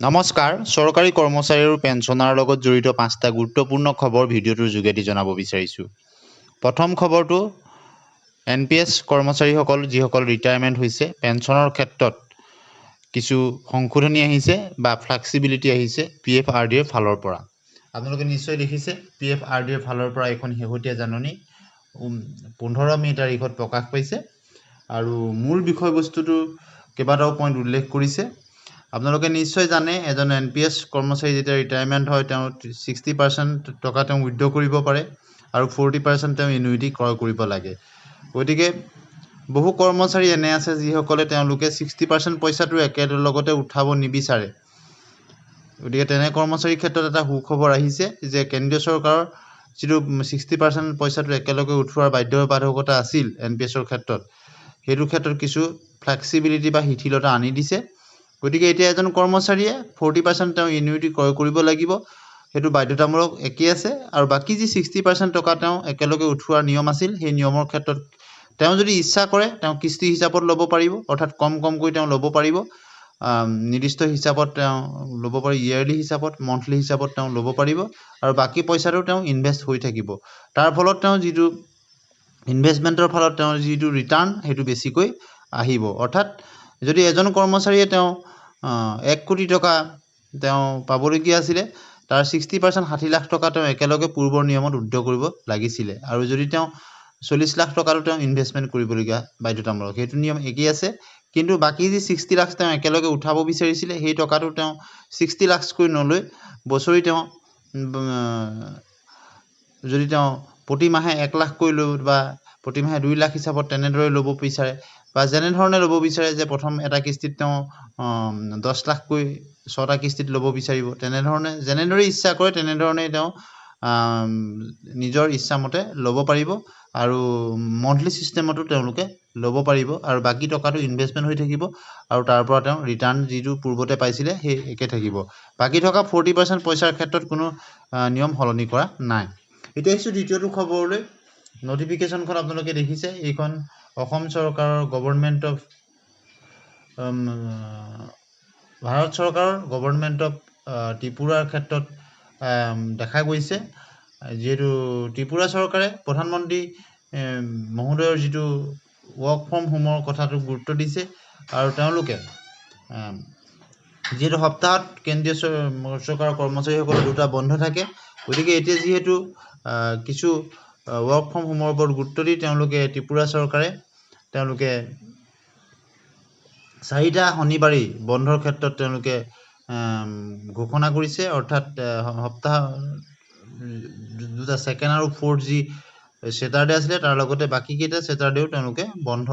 নমস্কাৰ চৰকাৰী কৰ্মচাৰী আৰু পেঞ্চনাৰ লগত জড়িত 5টা গুৰুত্বপূৰ্ণ খবৰ ভিডিঅ'টোৰ যোগেদি জনাব বিচাৰিছোঁ। প্ৰথম খবৰটো NPS কৰ্মচাৰীসকল যিসকল ৰিটায়াৰমেণ্ট হৈছে পেঞ্চনৰ ক্ষেত্ৰত কিছু সংশোধনী আহিছে বা ফ্লেক্সিবিলিটি আহিছে PFRDৰ ফালৰ পৰা। আপোনালোকে নিশ্চয় দেখিছে PFRDৰ ফালৰ পৰা এখন শেহতীয়া জাননী 15 মে তাৰিখত প্ৰকাশ পাইছে আৰু মূল বিষয়বস্তুটো কেইবাটাও পইণ্ট উল্লেখ কৰিছে। আপোনালোকে নিশ্চয় জানে এজন NPS কৰ্মচাৰী যেতিয়া ৰিটায়াৰমেণ্ট হয় তেওঁ 60% টকা তেওঁ উইথড্ৰ কৰিব পাৰে আৰু 40% তেওঁ এনুইটি ক্ৰয় কৰিব লাগে। গতিকে বহু কৰ্মচাৰী এনে আছে যিসকলে তেওঁলোকে 60% পইচাটো একেলগতে উঠাব নিবিচাৰে। গতিকে তেনে কৰ্মচাৰীৰ ক্ষেত্ৰত এটা সুখবৰ আহিছে যে কেন্দ্ৰীয় চৰকাৰৰ যিটো 60% পইচাটো একেলগে উঠোৱাৰ বাধ্যবাধকতা আছিল NPSৰ ক্ষেত্ৰত সেইটোৰ ক্ষেত্ৰত কিছু ফ্লেক্সিবিলিটি বা শিথিলতা আনি দিছে। গতিকে এতিয়া এজন কৰ্মচাৰীয়ে 40% তেওঁ এনুইটি ক্ৰয় কৰিব লাগিব, সেইটো বাধ্যতামূলক একেই আছে আৰু বাকী যি 60% টকা তেওঁ একেলগে উঠোৱাৰ নিয়ম আছিল সেই নিয়মৰ ক্ষেত্ৰত তেওঁ যদি ইচ্ছা কৰে তেওঁ কিস্তি হিচাপত ল'ব পাৰিব, অৰ্থাৎ কমকৈ তেওঁ ল'ব পাৰিব, নিৰ্দিষ্ট হিচাপত তেওঁ ল'ব পাৰি, ইয়াৰলি হিচাপত মন্থলি হিচাপত তেওঁ ল'ব পাৰিব আৰু বাকী পইচাটো তেওঁ ইনভেষ্ট হৈ থাকিব। তাৰ ফলত তেওঁ যিটো ইনভেষ্টমেণ্টৰ ফলত তেওঁৰ যিটো ৰিটাৰ্ণ সেইটো বেছিকৈ আহিব। অৰ্থাৎ যদি এজন কৰ্মচাৰীয়ে তেওঁ 1 কোটি টকা তেওঁ পাবলগীয়া আছিলে তাৰ 60% 60 লাখ টকা তেওঁ একেলগে পূৰ্বৰ নিয়মত উইথড্ৰ কৰিব লাগিছিলে আৰু যদি তেওঁ 40 লাখ টকাটো তেওঁ ইনভেষ্টমেণ্ট কৰিবলগীয়া বাধ্যতামূলক, সেইটো নিয়ম একেই আছে। কিন্তু বাকী যি 60 লাখ তেওঁ একেলগে উঠাব বিচাৰিছিলে সেই টকাটো তেওঁ 60 লাখকৈ নলৈ বছৰি তেওঁ যদি তেওঁ প্ৰতি মাহে 1 লাখকৈ লৈ বা প্ৰতি মাহে 2 লাখ হিচাপত তেনেদৰে ল'ব বিচাৰে বা যেনেধৰণে ল'ব বিচাৰে যে প্ৰথম এটা কিস্তিত তেওঁ 10 লাখকৈ 6টা কিস্তিত ল'ব বিচাৰিব, তেনেধৰণে যেনেদৰে ইচ্ছা কৰে তেনেধৰণেই তেওঁ নিজৰ ইচ্ছামতে ল'ব পাৰিব আৰু মন্থলি ছিষ্টেমতো তেওঁলোকে ল'ব পাৰিব আৰু বাকী টকাটো ইনভেষ্টমেণ্ট হৈ থাকিব আৰু তাৰ পৰা তেওঁ ৰিটাৰ্ণ যিটো পূৰ্বতে পাইছিলে সেই একে থাকিব। বাকী থকা 40% পইচাৰ ক্ষেত্ৰত কোনো নিয়ম সলনি কৰা নাই। এতিয়া আহিছোঁ দ্বিতীয়টো খবৰলৈ। নটিফিকেশ্যনখন আপোনালোকে দেখিছে, এইখন অসম চৰকাৰৰ ভাৰত চৰকাৰৰ গভৰ্ণমেণ্ট অফ ত্ৰিপুৰাৰ ক্ষেত্ৰত দেখা গৈছে, যিহেতু ত্ৰিপুৰা চৰকাৰে প্ৰধানমন্ত্ৰী মহোদয়ৰ যিটো ৱৰ্ক ফ্ৰম হোমৰ কথাটো গুৰুত্ব দিছে আৰু তেওঁলোকে যিহেতু সপ্তাহত কেন্দ্ৰীয় চৰকাৰৰ কৰ্মচাৰীসকলৰ 2টা বন্ধ থাকে, গতিকে এতিয়া যিহেতু কিছু ৱৰ্ক ফ্ৰম হোমৰ ওপৰত গুৰুত্ব দি তেওঁলোকে ত্ৰিপুৰা চৰকাৰে তেওঁলোকে 4টা শনিবাৰেই বন্ধৰ ক্ষেত্ৰত তেওঁলোকে ঘোষণা কৰিছে। অৰ্থাৎ সপ্তাহ 2টা ছেকেণ্ড আৰু 4th যি ছেটাৰডে আছিলে তাৰ লগতে বাকীকেইটা ছেটাৰডেও তেওঁলোকে বন্ধ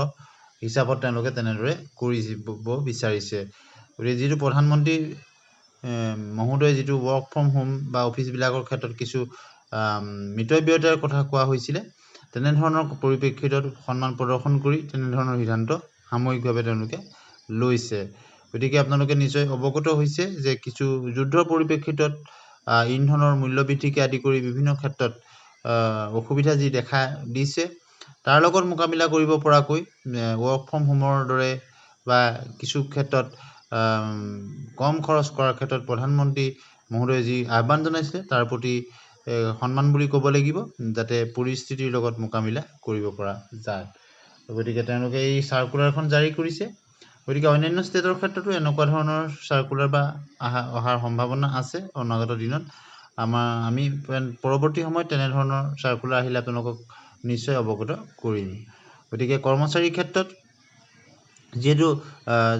হিচাপত তেওঁলোকে তেনেদৰে কৰিব বিচাৰিছে। গতিকে যিটো প্ৰধানমন্ত্ৰী মহোদয়ে যিটো ৱৰ্ক ফ্ৰম হোম বা অফিচবিলাকৰ ক্ষেত্ৰত কিছু মিতব্যয়িতাৰ কথা কোৱা হৈছিলে, তেনেধৰণৰ পৰিপ্ৰেক্ষিতত সন্মান প্ৰদৰ্শন কৰি তেনেধৰণৰ সিদ্ধান্ত সাময়িকভাৱে তেওঁলোকে লৈছে। গতিকে আপোনালোকে নিশ্চয় অৱগত হৈছে যে কিছু যুদ্ধৰ পৰিপ্ৰেক্ষিতত ইন্ধনৰ মূল্যবৃদ্ধিকে আদি কৰি বিভিন্ন ক্ষেত্ৰত অসুবিধা যি দেখা দিছে তাৰ লগত মোকাবিলা কৰিব পৰাকৈ ৱৰ্ক ফ্ৰম হোমৰ দৰে বা কিছু ক্ষেত্ৰত কম খৰচ কৰাৰ ক্ষেত্ৰত প্ৰধানমন্ত্ৰী মহোদয়ে যি আহ্বান জনাইছিলে তাৰ প্ৰতি সন্মান বুলি ক'ব লাগিব, যাতে পৰিস্থিতিৰ লগত মোকাবিলা কৰিব পৰা যায়। গতিকে তেওঁলোকে এই চাৰ্কুলাৰখন জাৰি কৰিছে। গতিকে অন্যান্য ষ্টেটৰ ক্ষেত্ৰতো এনেকুৱা ধৰণৰ চাৰ্কুলাৰ বা অহাৰ সম্ভাৱনা আছে অনাগত দিনত। আমি পৰৱৰ্তী সময়ত তেনেধৰণৰ চাৰ্কুলাৰ আহিলে আপোনালোকক নিশ্চয় অৱগত কৰিম। গতিকে কৰ্মচাৰীৰ ক্ষেত্ৰত যিহেতু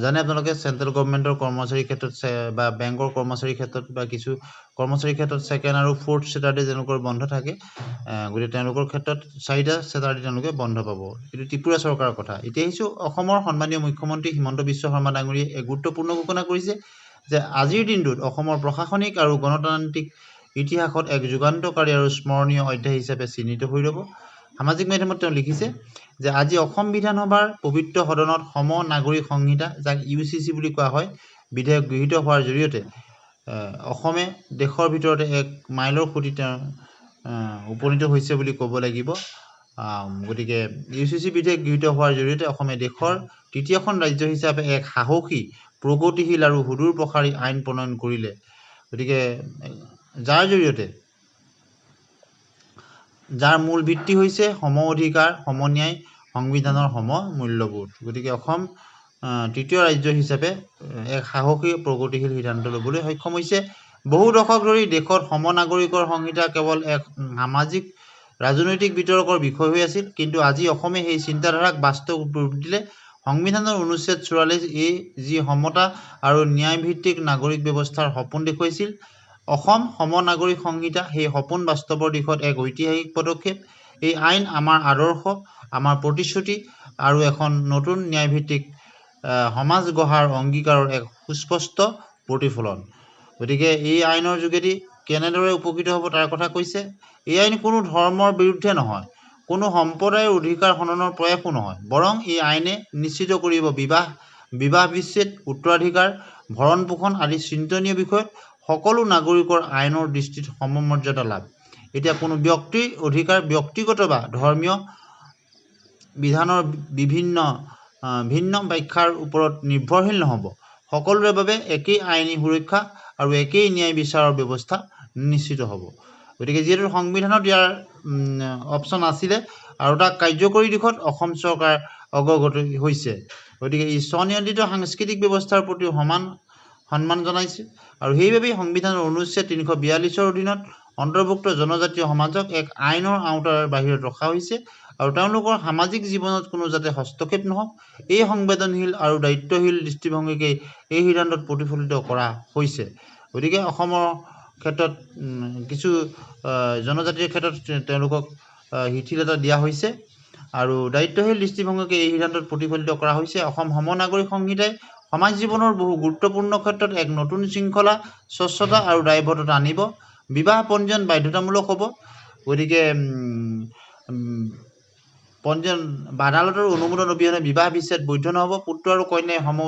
জানে আপোনালোকে চেণ্ট্ৰেল গভৰ্ণমেণ্টৰ কৰ্মচাৰীৰ ক্ষেত্ৰত বা বেংকৰ কৰ্মচাৰীৰ ক্ষেত্ৰত বা কিছু কৰ্মচাৰীৰ ক্ষেত্ৰত 2nd আৰু 4th ছেটাৰডে তেওঁলোকৰ বন্ধ থাকে, গতিকে তেওঁলোকৰ ক্ষেত্ৰত 4টা ছেটাৰডে তেওঁলোকে বন্ধ পাব। এইটো ত্ৰিপুৰা চৰকাৰৰ কথা। এতিয়া আহিছোঁ অসমৰ সন্মানীয় মুখ্যমন্ত্ৰী হিমন্ত বিশ্ব শৰ্মা ডাঙৰীয়াই এক গুৰুত্বপূৰ্ণ ঘোষণা কৰিছে যে আজিৰ দিনটোত অসমৰ প্ৰশাসনিক আৰু গণতান্ত্ৰিক ইতিহাসত এক যুগান্তকাৰী আৰু স্মৰণীয় অধ্যায় হিচাপে চিহ্নিত হৈ ৰ'ব। সামাজিক মাধ্যমত তেওঁ লিখিছে যে আজি অসম বিধানসভাৰ পবিত্ৰ সদনত সম নাগৰিক সংহিতা, যাক UCC বুলি কোৱা হয়, বিধেয়ক গৃহীত হোৱাৰ জৰিয়তে অসমে দেশৰ ভিতৰতে এক মাইলৰ খুঁটি তেওঁ উপনীত হৈছে বুলি ক'ব লাগিব। গতিকে UCC বিধেয়ক গৃহীত হোৱাৰ জৰিয়তে অসমে দেশৰ তৃতীয়খন ৰাজ্য হিচাপে এক সাহসী প্ৰগতিশীল আৰু সুদূৰ প্ৰসাৰী আইন প্ৰণয়ন কৰিলে। গতিকে যাৰ জৰিয়তে যাৰ মূল ভিত্তি হৈছে সম অধিকাৰ, সমন্যায়, সংবিধানৰ সম মূল্যবোধ। গতিকে অসম তৃতীয় ৰাজ্য হিচাপে এক সাহসী প্ৰগতিশীল সিদ্ধান্ত ল'বলৈ সক্ষম হৈছে। বহু দশক ধৰি দেশত সমনাগৰিকৰ সংহিতা কেৱল এক সামাজিক ৰাজনৈতিক বিতৰ্কৰ বিষয় হৈ আছিল, কিন্তু আজি অসমে সেই চিন্তাধাৰাক বাস্তৱ ৰূপ দিলে। সংবিধানৰ অনুচ্ছেদ 44A যি সমতা আৰু ন্যায়ভিত্তিক নাগৰিক ব্যৱস্থাৰ সপোন দেখুৱাইছিল, অসম সমনাগৰিক সংহিতা সেই সপোন বাস্তৱৰ দিশত এক ঐতিহাসিক পদক্ষেপ। এই আইন আমাৰ আদৰ্শ, আমাৰ প্ৰতিশ্ৰুতি আৰু এখন নতুন ন্যায়ভিত্তিক সমাজ গঢ়াৰ অংগীকাৰৰ এক সুস্পষ্ট প্ৰতিফলন। গতিকে এই আইনৰ যোগেদি কেনেদৰে উপকৃত হ'ব তাৰ কথা কৈছে। এই আইন কোনো ধৰ্মৰ বিৰুদ্ধে নহয়, কোনো সম্প্ৰদায়ৰ অধিকাৰ হননৰ প্ৰয়াসো নহয়, বৰং এই আইনে নিশ্চিত কৰিব বিবাহ বিচ্ছেদ, উত্তৰাধিকাৰ, ভৰণ পোষণ আদি চিন্তনীয় বিষয়ত সকলো নাগৰিকৰ আইনৰ দৃষ্টিত সমমৰ্যাদা লাভ। এতিয়া কোনো ব্যক্তিৰ অধিকাৰ ব্যক্তিগত বা ধৰ্মীয় বিধানৰ ভিন্ন ব্যাখ্যাৰ ওপৰত নিৰ্ভৰশীল নহ'ব। সকলোৰে বাবে একেই আইনী সুৰক্ষা আৰু একেই ন্যায় বিচাৰৰ ব্যৱস্থা নিশ্চিত হ'ব। গতিকে যিহেতু সংবিধানত ইয়াৰ অপশ্যন আছিলে আৰু তাক কাৰ্যকৰী দিশত অসম চৰকাৰ অগ্ৰগতি হৈছে, গতিকে ই স্বনিয়ন্ত্ৰিত সাংস্কৃতিক ব্যৱস্থাৰ প্ৰতিও সন্মান জনাইছে। আৰু সেইবাবেই সংবিধানৰ অনুচ্ছেদ 342ৰ অধীনত অন্তৰ্ভুক্ত জনজাতীয় সমাজক এক আইনৰ আওতাৰ বাহিৰত ৰখা হৈছে আৰু তেওঁলোকৰ সামাজিক জীৱনত কোনো যাতে হস্তক্ষেপ নহওক, এই সংবেদনশীল আৰু দায়িত্বশীল দৃষ্টিভংগীকেই এই সিদ্ধান্তত প্ৰতিফলিত কৰা হৈছে। গতিকে অসমৰ ক্ষেত্ৰত কিছু জনজাতিৰ ক্ষেত্ৰত তেওঁলোকক শিথিলতা দিয়া হৈছে আৰু দায়িত্বশীল দৃষ্টিভংগীকে এই সিদ্ধান্তত প্ৰতিফলিত কৰা হৈছে। অসম সমনাগৰিক সংহিতাই সমাজ জীৱনৰ বহু গুৰুত্বপূৰ্ণ ক্ষেত্ৰত এক নতুন শৃংখলা, স্বচ্ছতা আৰু দায়বদ্ধতা আনিব। বিবাহ পঞ্জীয়ন বাধ্যতামূলক হ'ব। গতিকে পঞ্জীয়ন আদালতৰ অনুমোদন অবিহনে বিবাহ বিচ্ছেদ বৈধ নহ'ব। পুত্ৰ আৰু কন্যাই সম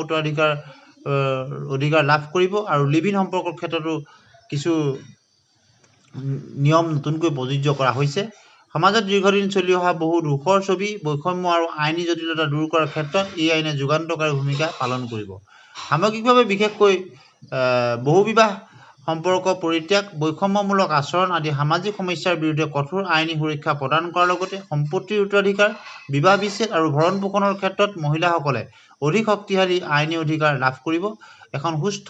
অধিকাৰ লাভ কৰিব আৰু লিভ ইন সম্পৰ্কৰ ক্ষেত্ৰতো কিছু নিয়ম নতুনকৈ প্ৰযোজ্য কৰা হৈছে। সমাজত দীৰ্ঘদিন চলি অহা বহু দোষৰ ছবি, বৈষম্য আৰু আইনী জটিলতা দূৰ কৰাৰ ক্ষেত্ৰত এই আইনে যুগান্তকাৰী ভূমিকা পালন কৰিব। সামগ্ৰিকভাৱে বিশেষকৈ বহুবিবাহ সম্পৰ্ক পৰিত্যাগ, বৈষম্যমূলক আচৰণ আদি সামাজিক সমস্যাৰ বিৰুদ্ধে কঠোৰ আইনী সুৰক্ষা প্ৰদান কৰাৰ লগতে সম্পত্তিৰ উত্তৰাধিকাৰ, বিবাহ বিচ্ছেদ আৰু ভৰণ পোষণৰ ক্ষেত্ৰত মহিলাসকলে অধিক শক্তিশালী আইনী অধিকাৰ লাভ কৰিব। এখন সুস্থ,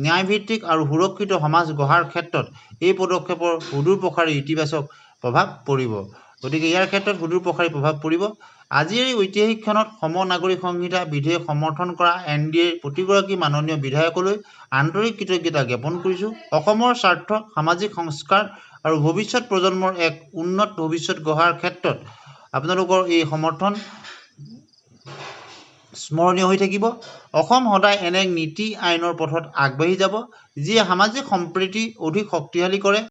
ন্যায়ভিত্তিক আৰু সুৰক্ষিত সমাজ গঢ়াৰ ক্ষেত্ৰত এই পদক্ষেপৰ সুদূৰ প্ৰসাৰী ইতিবাচক প্ৰভাৱ পৰিব। গতিকে ইয়াৰ ক্ষেত্ৰত সুদূৰ প্ৰসাৰী প্ৰভাৱ পৰিব। আজিৰ এই ঐতিহাসিক ক্ষণত সম নাগৰিক সংহিতা বিধেয়ক সমৰ্থন কৰা NDAৰ প্ৰতিগৰাকী মাননীয় বিধায়কলৈ আন্তৰিক কৃতজ্ঞতা জ্ঞাপন কৰিছোঁ। অসমৰ স্বাৰ্থ, সামাজিক সংস্কাৰ আৰু ভৱিষ্যত প্ৰজন্মৰ এক উন্নত ভৱিষ্যত গঢ়াৰ ক্ষেত্ৰত আপোনালোকৰ এই সমৰ্থন স্মৰণীয় হৈ থাকিব। অসম সদায় এনে নীতি আইনৰ পথত আগবাঢ়ি যাব, যিয়ে সামাজিক সম্প্ৰীতি অধিক শক্তিশালী কৰে